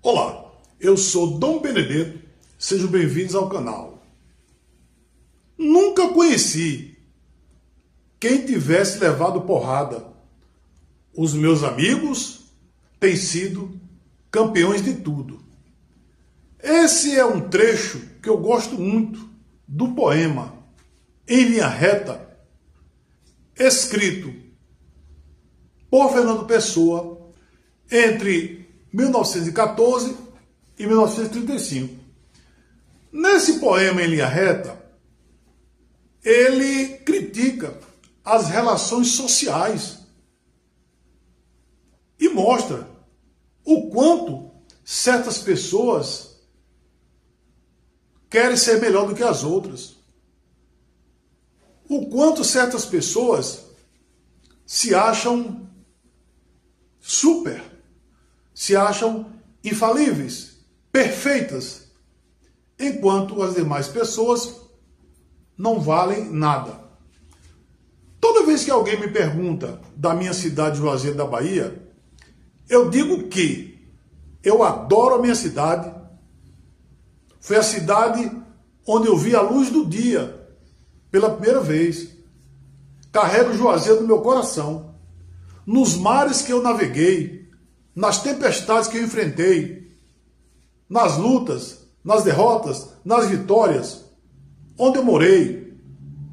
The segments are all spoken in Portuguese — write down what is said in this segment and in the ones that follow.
Olá, eu sou Dom Benedetto, sejam bem-vindos ao canal. Nunca conheci quem tivesse levado porrada. Os meus amigos têm sido campeões de tudo. Esse é um trecho que eu gosto muito do poema Em Linha Reta, escrito por Fernando Pessoa entre 1914 e 1935. Nesse poema Em Linha Reta, ele critica as relações sociais e mostra o quanto certas pessoas querem ser melhor do que as outras. O quanto certas pessoas se acham super, se acham infalíveis, perfeitas, enquanto as demais pessoas não valem nada. Toda vez que alguém me pergunta da minha cidade, Juazeiro da Bahia, eu digo que eu adoro a minha cidade. Foi a cidade onde eu vi a luz do dia pela primeira vez. Carrego Juazeiro no meu coração. Nos mares que eu naveguei, nas tempestades que eu enfrentei, nas lutas, nas derrotas, nas vitórias, onde eu morei,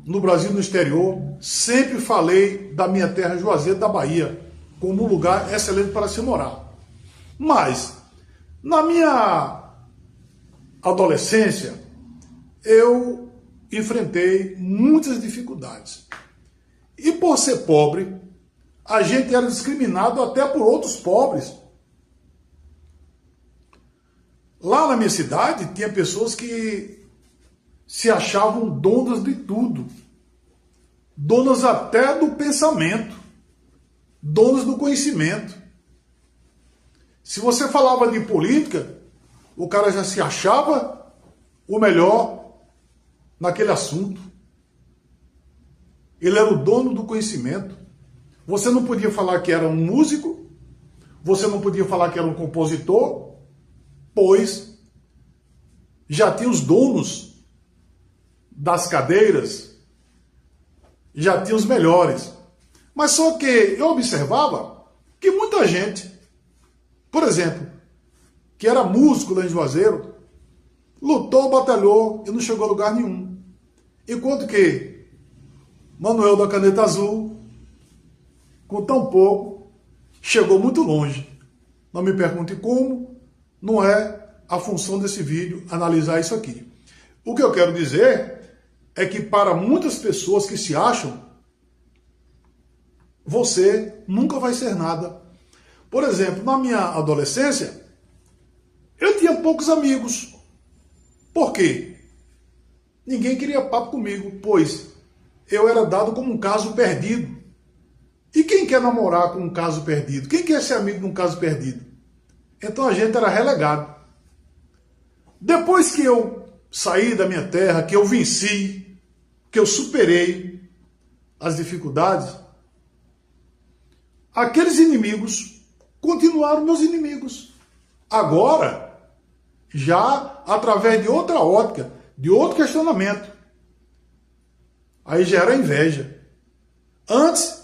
no Brasil e no exterior, sempre falei da minha terra, Juazeiro da Bahia, como um lugar excelente para se morar. Mas, na minha adolescência, eu enfrentei muitas dificuldades. E por ser pobre, a gente era discriminado até por outros pobres. Lá na minha cidade, tinha pessoas que se achavam donas de tudo. Donas até do pensamento. Donas do conhecimento. Se você falava de política, o cara já se achava o melhor naquele assunto. Ele era o dono do conhecimento. Você não podia falar que era um músico, você não podia falar que era um compositor, pois já tinha os donos das cadeiras, já tinha os melhores. Mas só que eu observava que muita gente, por exemplo, que era músico lá em Juazeiro, lutou, batalhou e não chegou a lugar nenhum. Enquanto que Manuel da Caneta Azul, com tão pouco, chegou muito longe. Não me pergunte como, não é a função desse vídeo analisar isso aqui. O que eu quero dizer é que para muitas pessoas que se acham, você nunca vai ser nada. Por exemplo, na minha adolescência, eu tinha poucos amigos. Por quê? Ninguém queria papo comigo, pois eu era dado como um caso perdido. E quem quer namorar com um caso perdido? Quem quer ser amigo de um caso perdido? Então a gente era relegado. Depois que eu saí da minha terra, que eu venci, que eu superei as dificuldades, aqueles inimigos continuaram meus inimigos. Agora, já através de outra ótica, de outro questionamento. Aí já era inveja. Antes,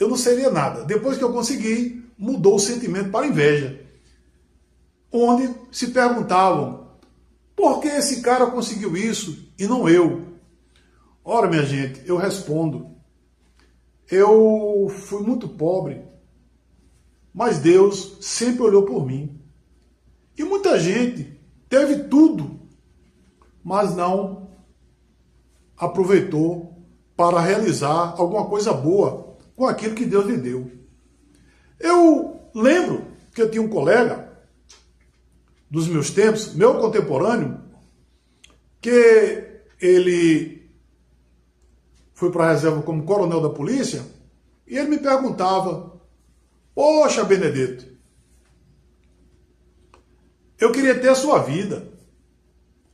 eu não seria nada. Depois que eu consegui, mudou o sentimento para inveja. Onde se perguntavam, por que esse cara conseguiu isso e não eu? Ora, minha gente, eu respondo. Eu fui muito pobre, mas Deus sempre olhou por mim. E muita gente teve tudo, mas não aproveitou para realizar alguma coisa boa com aquilo que Deus lhe deu. Eu lembro que eu tinha um colega dos meus tempos, meu contemporâneo, que ele foi para a reserva como coronel da polícia, e ele me perguntava, poxa, Benedetto, eu queria ter a sua vida.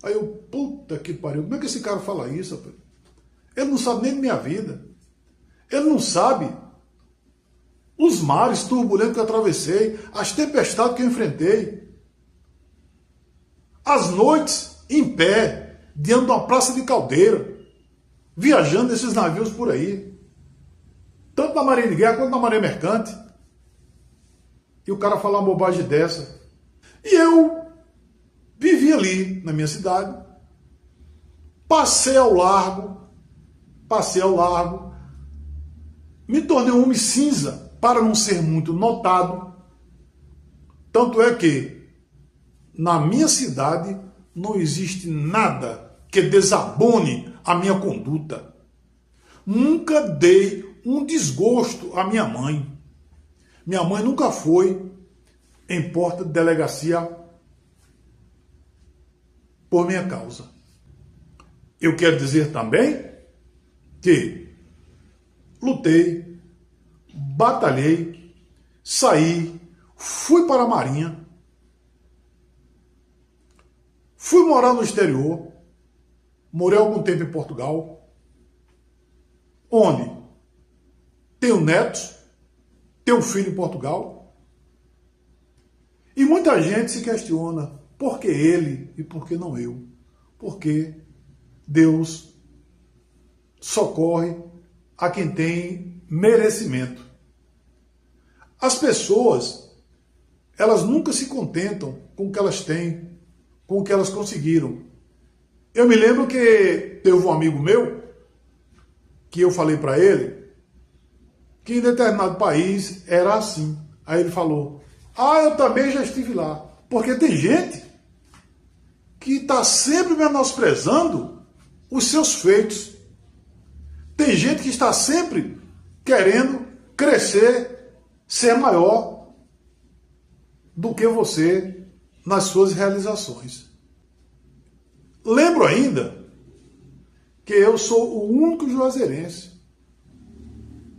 Aí eu, puta que pariu, como é que esse cara fala isso, rapaz? Ele não sabe nem de minha vida. Ele não sabe os mares turbulentos que eu atravessei, as tempestades que eu enfrentei. as noites em pé, diante de uma praça de caldeira, viajando esses navios por aí, tanto na Marinha de Guerra quanto na Marinha Mercante. E o cara falar uma bobagem dessa. E eu vivi ali na minha cidade, passei ao largo, me tornei um homem cinza para não ser muito notado. Tanto é que na minha cidade não existe nada que desabone a minha conduta. Nunca dei um desgosto à minha mãe. Minha mãe nunca foi em porta de delegacia por minha causa. Eu quero dizer também que lutei, batalhei, saí, fui para a Marinha, fui morar no exterior, morei algum tempo em Portugal, onde tenho netos, tenho um filho em Portugal, e muita gente se questiona por que ele e por que não eu? Porque Deus socorre a quem tem merecimento. As pessoas, elas nunca se contentam com o que elas têm, com o que elas conseguiram. Eu me lembro que teve um amigo meu, que eu falei para ele, que em determinado país era assim. Aí ele falou, eu também já estive lá. Porque tem gente que está sempre menosprezando os seus feitos. Tem gente que está sempre querendo crescer, ser maior do que você nas suas realizações. Lembro ainda que eu sou o único juazeirense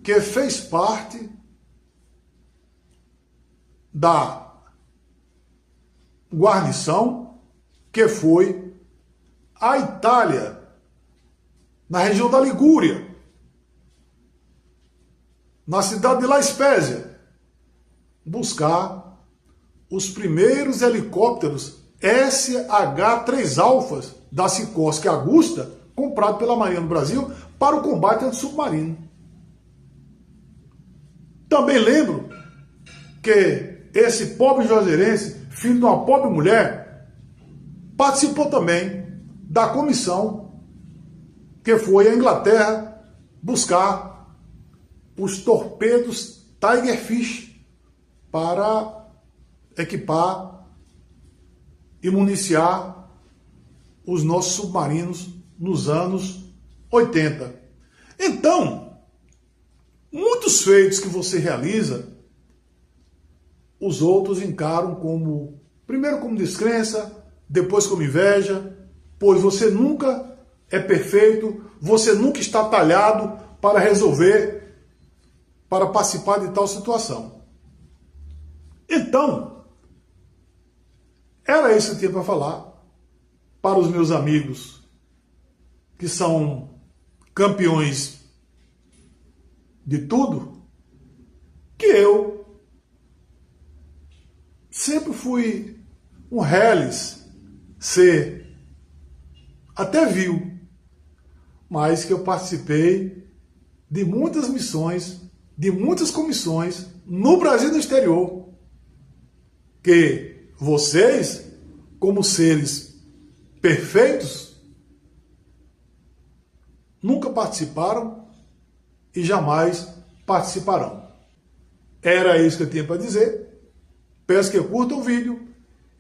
que fez parte da guarnição que foi à Itália, na região da Ligúria, na cidade de La Spezia, buscar os primeiros helicópteros SH-3 Alfas da Sikorsky Agusta, comprado pela Marinha do Brasil para o combate antissubmarino. Também lembro que esse pobre juazeirense, filho de uma pobre mulher, participou também da comissão que foi à Inglaterra buscar os torpedos Tigerfish para equipar e municiar os nossos submarinos nos anos 80. Então, muitos feitos que você realiza, os outros encaram como, primeiro como descrença, depois como inveja, pois você nunca é perfeito, você nunca está talhado para resolver, para participar de tal situação. Então, era isso que eu tinha para falar para os meus amigos que são campeões de tudo, que eu sempre fui um reles, ser até vil, mas que eu participei de muitas missões, de muitas comissões no Brasil e no exterior, que vocês, como seres perfeitos, nunca participaram e jamais participarão. Era isso que eu tinha para dizer. Peço que curtam o vídeo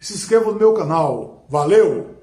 e se inscrevam no meu canal. Valeu!